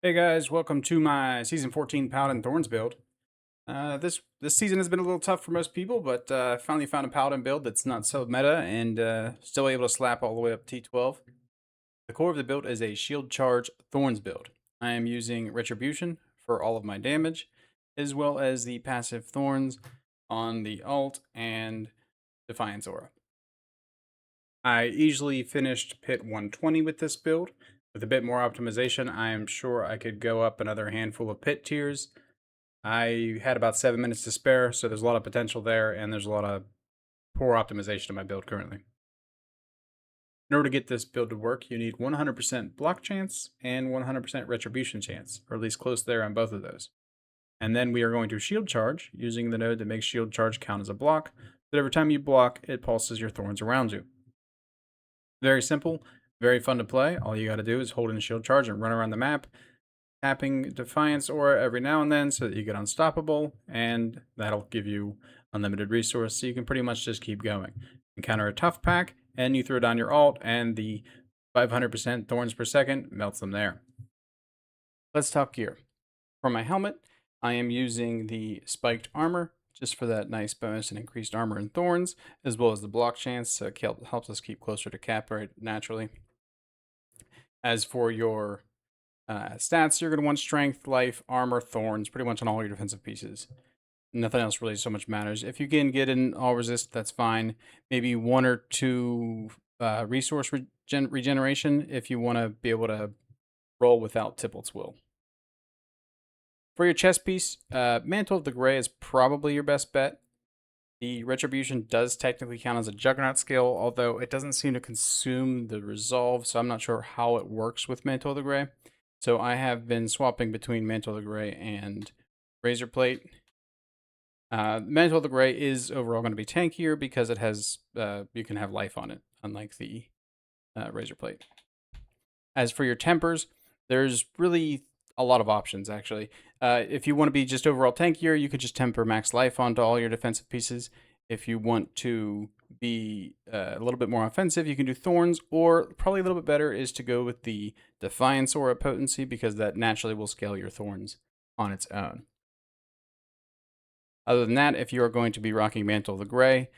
Hey guys, welcome to my season 14 Paladin Thorns build. This season has been a little tough for most people, but I finally found a Paladin build that's not so meta and still able to slap all the way up T12. The core of the build is a shield charge Thorns build. I am using Retribution for all of my damage, as well as the passive Thorns on the alt and Defiance Aura. I easily finished pit 120 with this build. With a bit more optimization, I am sure I could go up another handful of pit tiers. I had about 7 minutes to spare, so there's a lot of potential there, and there's a lot of poor optimization of my build currently. In order to get this build to work, you need 100% block chance and 100% retribution chance, or at least close there on both of those. And then we are going to shield charge, using the node that makes shield charge count as a block, that every time you block, it pulses your thorns around you. Very simple, very fun to play. All you got to do is hold in shield charge and run around the map, tapping Defiance Aura every now and then so that you get unstoppable, and that'll give you unlimited resource, so you can pretty much just keep going. Encounter a tough pack, and you throw down your alt, and the 500% thorns per second melts them there. Let's talk gear. For my helmet, I am using the spiked armor, just for that nice bonus and increased armor and thorns, as well as the block chance, so it helps us keep closer to cap right naturally. As for your stats, you're going to want strength, life, armor, thorns, pretty much on all your defensive pieces. Nothing else really so much matters. If you can get an all resist, that's fine. Maybe one or two resource regeneration if you want to be able to roll without Tipple's Will. For your chest piece, Mantle of the Grey is probably your best bet. The Retribution does technically count as a Juggernaut skill, although it doesn't seem to consume the Resolve, so I'm not sure how it works with Mantle of the Grey. So I have been swapping between Mantle of the Grey and Razor Plate. Mantle of the Grey is overall going to be tankier because it has you can have life on it, unlike the Razor Plate. As for your tempers, there's really a lot of options actually. If you want to be just overall tankier, you could just temper max life onto all your defensive pieces. If you want to be a little bit more offensive, you can do Thorns, or probably a little bit better is to go with the Defiance Aura Potency, because that naturally will scale your Thorns on its own. Other than that, if you are going to be rocking Mantle of the Grey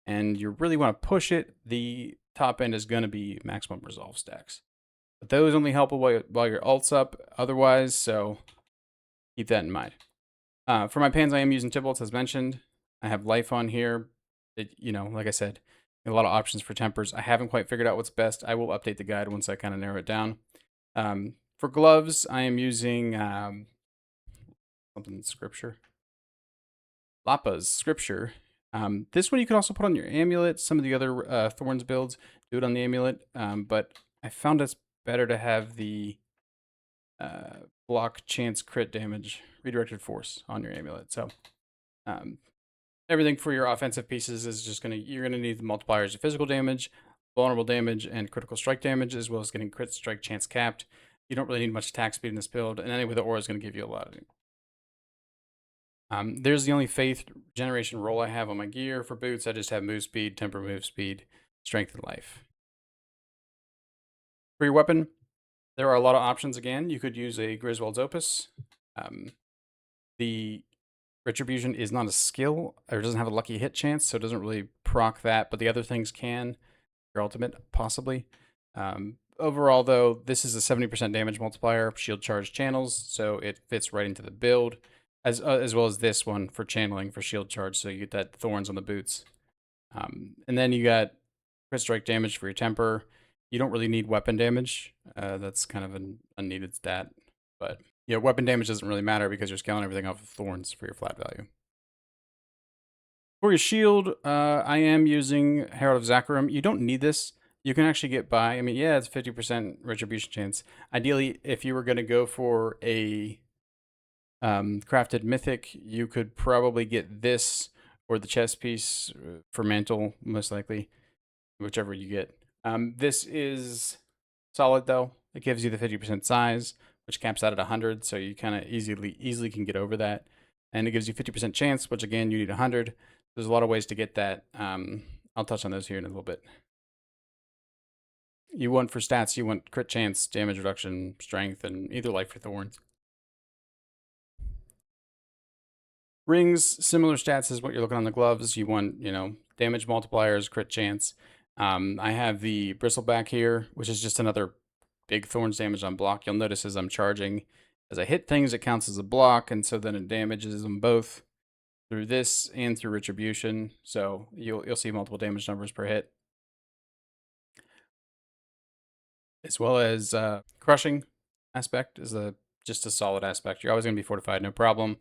and you really want to push it, the top end is going to be maximum resolve stacks. But those only help while your ult's up otherwise, so keep that in mind. For my pans, I am using Tibolts as mentioned. I have life on here. Like I said, a lot of options for tempers. I haven't quite figured out what's best. I will update the guide once I kind of narrow it down. For gloves, I am using something in scripture. Lappa's scripture. This one you can also put on your amulet. Some of the other Thorns builds do it on the amulet, but I found it's better to have the block chance crit damage redirected force on your amulet. So everything for your offensive pieces is just you're gonna need the multipliers of physical damage, vulnerable damage, and critical strike damage, as well as getting crit strike chance capped. You don't really need much attack speed in this build, and anyway, the aura is going to give you a lot. There's the only faith generation roll I have on my gear. For boots, I just have move speed, temper move speed, strength, and life. For your weapon, there are a lot of options again. You could use a Griswold's Opus. The Retribution is not a skill, or doesn't have a lucky hit chance, so it doesn't really proc that, but the other things can. Your ultimate, possibly. Overall, though, this is a 70% damage multiplier, shield charge channels, so it fits right into the build, as well as this one for channeling for shield charge, so you get that Thorns on the boots. And then you got crit strike damage for your temper. You don't really need weapon damage. That's kind of an unneeded stat. But yeah, weapon damage doesn't really matter because you're scaling everything off of Thorns for your flat value. For your shield, I am using Herald of Zakarum. You don't need this. You can actually get by. I mean, yeah, it's 50% retribution chance. Ideally, if you were going to go for a crafted mythic, you could probably get this or the chest piece for mantle, most likely, whichever you get. This is solid though. It gives you the 50% size, which caps out at 100, so you kind of easily can get over that. And it gives you 50% chance, which again, you need 100. There's a lot of ways to get that. I'll touch on those here in a little bit. You want for stats, you want crit chance, damage reduction, strength, and either life for Thorns. Rings, similar stats as what you're looking on the gloves. You want, damage multipliers, crit chance. I have the bristleback here, which is just another big Thorns damage on block. You'll notice as I'm charging, as I hit things, it counts as a block, and so then it damages them both through this and through retribution. So you'll see multiple damage numbers per hit, as well as crushing aspect is just a solid aspect. You're always going to be fortified, no problem.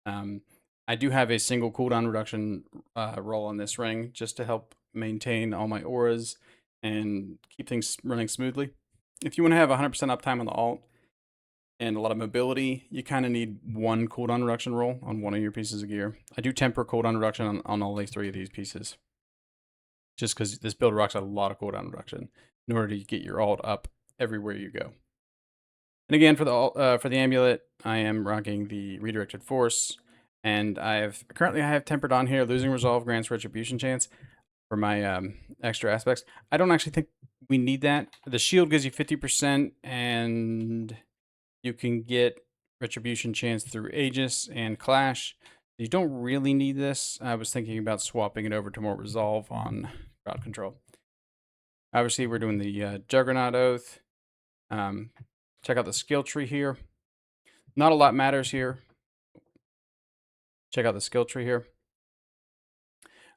I do have a single cooldown reduction roll on this ring just to help maintain all my auras and keep things running smoothly. If you want to have 100% uptime on the alt and a lot of mobility, you kind of need one cooldown reduction roll on one of your pieces of gear. I do temper cooldown reduction on all these 3 of these pieces, just because this build rocks out a lot of cooldown reduction in order to get your alt up everywhere you go. And again, for the amulet, I am rocking the redirected force, and currently I have tempered on here. Losing resolve grants retribution chance for my extra aspects. I don't actually think we need that. The shield gives you 50%, and you can get retribution chance through Aegis and Clash. You don't really need this. I was thinking about swapping it over to more resolve on crowd control. Obviously, we're doing the Juggernaut Oath. Check out the skill tree here. Not a lot matters here. Check out the skill tree here.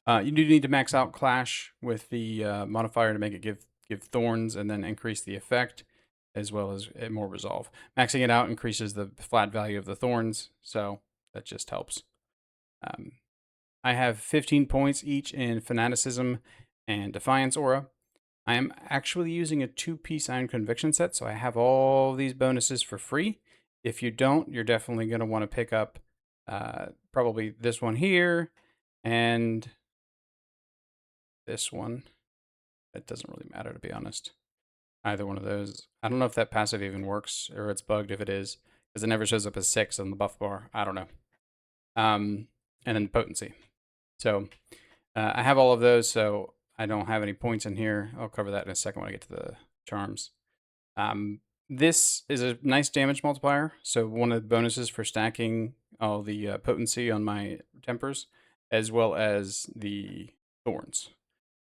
You do need to max out Clash with the modifier to make it give Thorns and then increase the effect, as well as more resolve. Maxing it out increases the flat value of the Thorns, so that just helps. I have 15 points each in Fanaticism and Defiance Aura. I am actually using a 2-piece Iron Conviction set, so I have all these bonuses for free. If you don't, you're definitely going to want to pick up probably this one here and this one. It doesn't really matter, to be honest. Either one of those. I don't know if that passive even works, or it's bugged if it is, because it never shows up as 6 on the buff bar. I don't know. And then potency. So I have all of those, so I don't have any points in here. I'll cover that in a second when I get to the charms. This is a nice damage multiplier. So one of the bonuses for stacking all the potency on my tempers, as well as the thorns.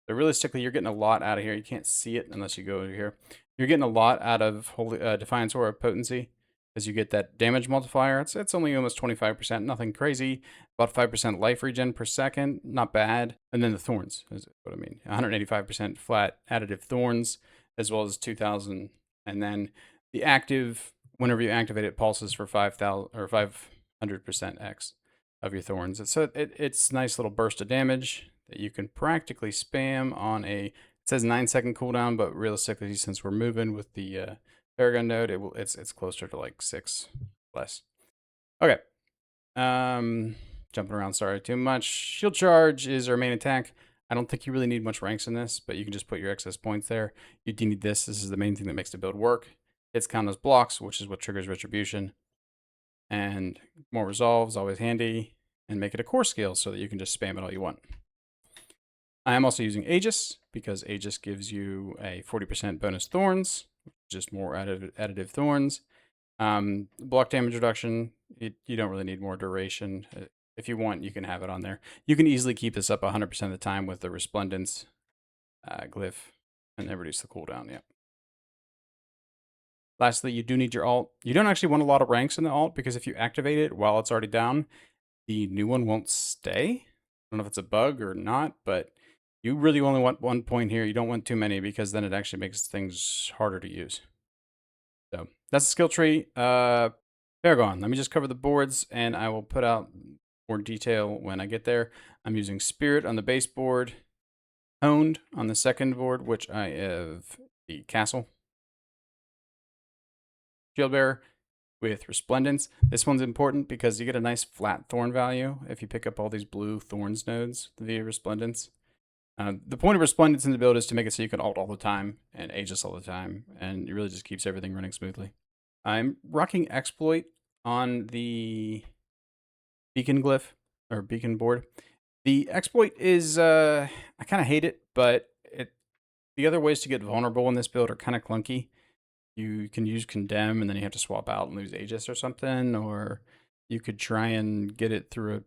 So realistically, you're getting a lot out of here. You can't see it unless you go over here. You're getting a lot out of Holy Defiance Aura potency, as you get that damage multiplier. It's only almost 25%, nothing crazy. About 5% life regen per second, not bad. And then the thorns is what I mean. 185% flat additive thorns, as well as 2,000. And then the active, whenever you activate it, pulses for 5,000 or 500% X of your thorns. So it's a nice little burst of damage that you can practically spam on it says 9-second cooldown, but realistically, since we're moving with the Paragon node, it's closer to like 6 less. Okay. Jumping around, sorry, too much. Shield charge is our main attack. I don't think you really need much ranks in this, but you can just put your excess points there. You do need this. This is the main thing that makes the build work. Hits count as blocks, which is what triggers retribution. And more resolve is always handy. And make it a core skill so that you can just spam it all you want. I am also using Aegis because Aegis gives you a 40% bonus thorns, just more additive thorns. Block damage reduction, you don't really need more duration. If you want, you can have it on there. You can easily keep this up 100% of the time with the Resplendence glyph and then reduce the cooldown. Yeah. Lastly, you do need your alt. You don't actually want a lot of ranks in the alt because if you activate it while it's already down, the new one won't stay. I don't know if it's a bug or not, but you really only want 1 point here. You don't want too many because then it actually makes things harder to use. So that's the skill tree. Paragon. Let me just cover the boards and I will put out more detail when I get there. I'm using Spirit on the base board, Honed on the second board, which I have the Castle. Shield Bearer with Resplendence. This one's important because you get a nice flat thorn value if you pick up all these blue thorns nodes via Resplendence. The point of Resplendence in the build is to make it so you can ult all the time and Aegis all the time, and it really just keeps everything running smoothly. I'm rocking Exploit on the beacon glyph, or beacon board. The Exploit is, I kind of hate it, but The other ways to get vulnerable in this build are kind of clunky. You can use Condemn, and then you have to swap out and lose Aegis or something, or you could try and get it through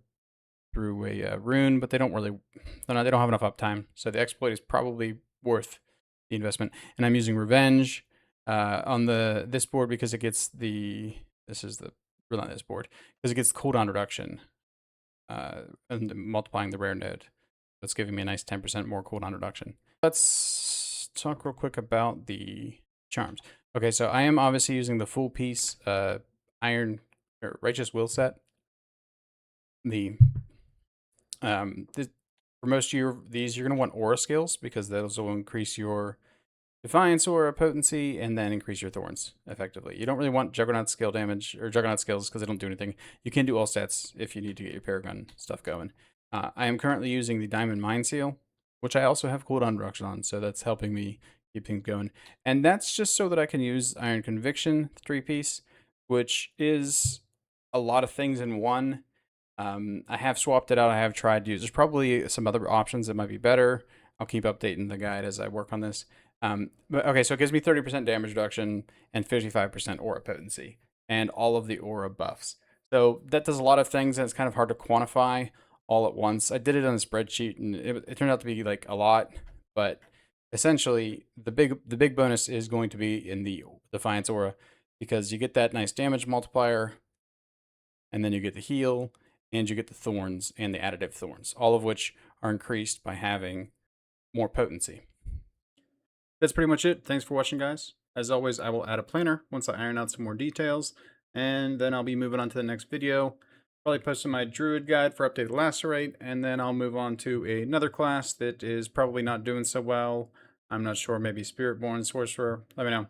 a rune, but they don't have enough uptime. So the exploit is probably worth the investment. And I'm using Revenge on this board because it gets this is the Relentless board, because it gets cooldown reduction and multiplying the rare node. That's giving me a nice 10% more cooldown reduction. Let's talk real quick about the charms. Okay, so I am obviously using the full piece Iron or Righteous Will set. For most of these, you're going to want aura skills because those will increase your Defiance aura potency and then increase your Thorns effectively. You don't really want Juggernaut skill damage or Juggernaut skills because they don't do anything. You can do all stats if you need to get your Paragon stuff going. I am currently using the Diamond Mind Seal, which I also have cooldown reduction on, so that's helping me keep things going. And that's just so that I can use Iron Conviction 3-piece, which is a lot of things in one. I have swapped it out. I have tried to use. There's probably some other options that might be better. I'll keep updating the guide as I work on this. But okay, so it gives me 30% damage reduction and 55% aura potency and all of the aura buffs. So that does a lot of things, and it's kind of hard to quantify all at once. I did it on a spreadsheet, and it turned out to be like a lot, but essentially the big bonus is going to be in the Defiance aura, because you get that nice damage multiplier, and then you get the heal, and you get the Thorns and the additive Thorns, all of which are increased by having more potency. That's pretty much it. Thanks for watching, guys. As always, I will add a planner once I iron out some more details, and then I'll be moving on to the next video. Probably posting my Druid guide for updated Lacerate, and then I'll move on to another class that is probably not doing so well. I'm not sure, maybe Spiritborn Sorcerer. Let me know.